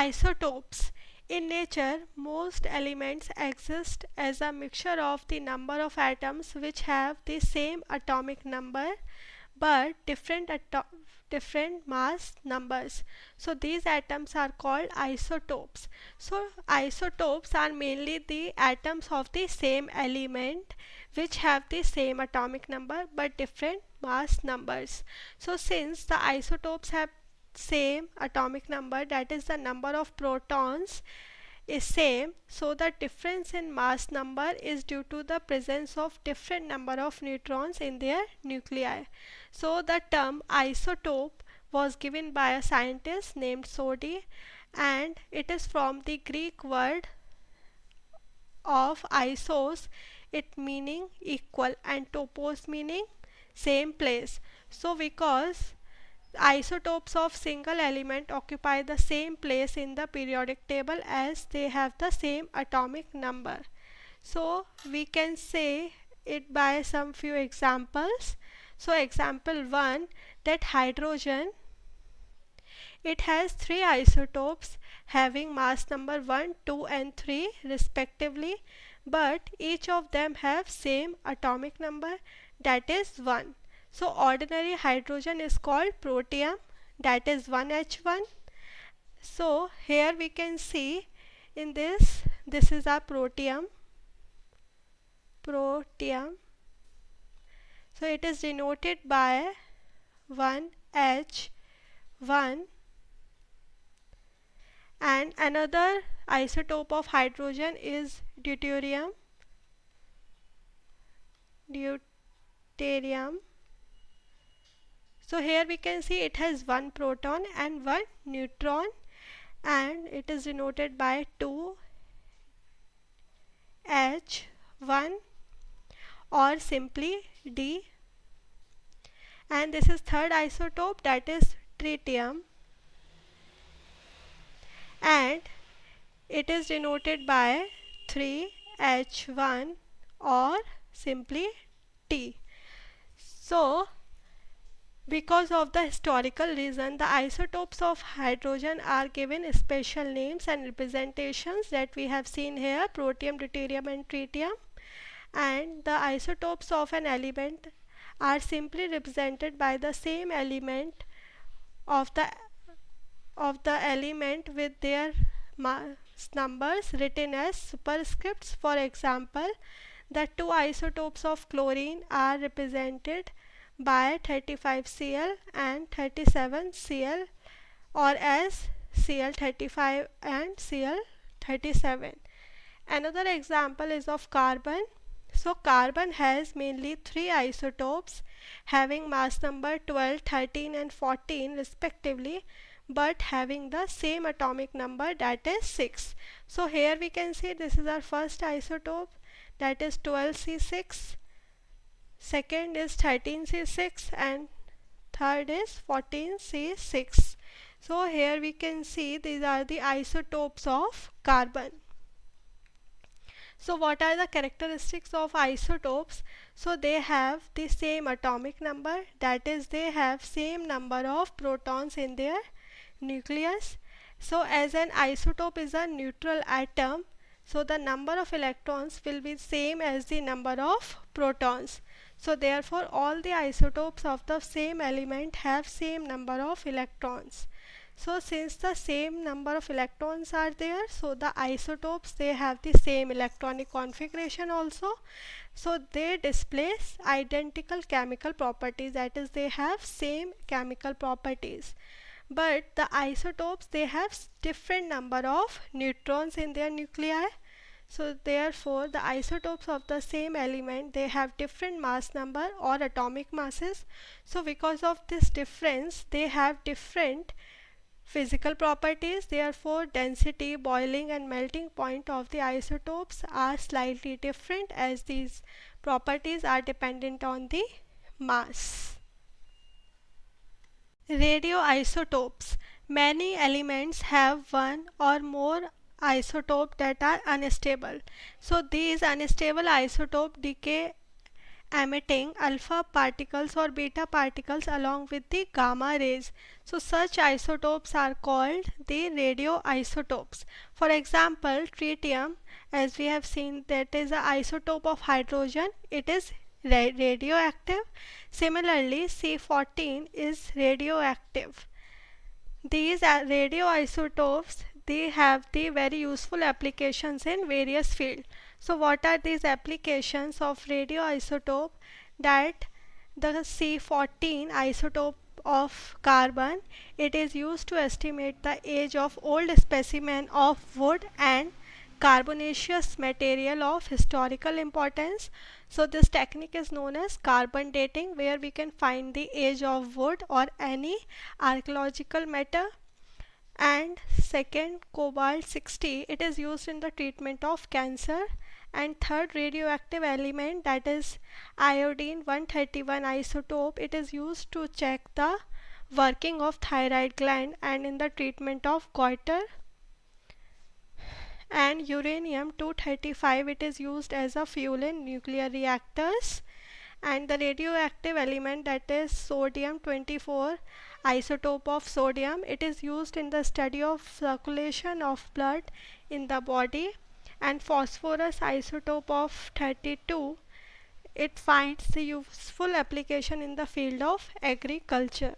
Isotopes. In nature, most elements exist as a mixture of the number of atoms which have the same atomic number but different mass numbers. So these atoms are called isotopes. So isotopes are mainly the atoms of the same element which have the same atomic number but different mass numbers. So since the isotopes have same atomic number, that is the number of protons is same, so the difference in mass number is due to the presence of different number of neutrons in their nuclei. So the term isotope was given by a scientist named Soddy, and it is from the Greek word of isos, it meaning equal, and topos meaning same place. So because isotopes of single element occupy the same place in the periodic table as they have the same atomic number. So we can say it by some few examples. So example 1, that hydrogen, it has three isotopes having mass number 1, 2 and 3 respectively, but each of them have same atomic number, that is 1. So ordinary hydrogen is called protium, that is 1H1. So here we can see in this is our protium. So it is denoted by 1H1, and another isotope of hydrogen is deuterium. So here we can see it has one proton and one neutron, and it is denoted by 2H1 or simply D. And this is third isotope, that is tritium, and it is denoted by 3H1 or simply T. So because of the historical reason, the isotopes of hydrogen are given special names and representations that we have seen here: protium, deuterium and tritium. And the isotopes of an element are simply represented by the same element of the element with their mass numbers written as superscripts. For example, the two isotopes of chlorine are represented by 35Cl and 37Cl, or as Cl35 and Cl37. Another example is of carbon. So carbon has mainly three isotopes having mass number 12, 13 and 14 respectively, but having the same atomic number, that is 6. So here we can see this is our first isotope, that is 12C6, second is 13C6 and third is 14C6. So here we can see these are the isotopes of carbon. So what are the characteristics of isotopes? So they have the same atomic number, that is they have same number of protons in their nucleus. So as an isotope is a neutral atom, so the number of electrons will be same as the number of protons. So therefore all the isotopes of the same element have same number of electrons. So since the same number of electrons are there, so the isotopes, they have the same electronic configuration also. So they display identical chemical properties, that is they have same chemical properties. But the isotopes, they have different number of neutrons in their nuclei. So therefore the isotopes of the same element, they have different mass number or atomic masses. So because of this difference, they have different physical properties. Therefore density, boiling and melting point of the isotopes are slightly different, as these properties are dependent on the mass. Radioisotopes. Many elements have one or more isotope that are unstable. So these unstable isotope decay emitting alpha particles or beta particles along with the gamma rays. So such isotopes are called the radioisotopes. For example, tritium, as we have seen, that is an isotope of hydrogen. It is radioactive. Similarly, C14 is radioactive. These radioisotopes, they have the very useful applications in various fields. So what are these applications of radioisotope? That the C14 isotope of carbon, it is used to estimate the age of old specimen of wood and carbonaceous material of historical importance. So this technique is known as carbon dating, where we can find the age of wood or any archaeological matter. And second, cobalt 60, it is used in the treatment of cancer. And third, radioactive element, that is iodine 131 isotope, it is used to check the working of thyroid gland and in the treatment of goiter. And uranium 235, it is used as a fuel in nuclear reactors. And the radioactive element, that is sodium 24 isotope of sodium, it is used in the study of circulation of blood in the body. And phosphorus isotope of 32, it finds the useful application in the field of agriculture.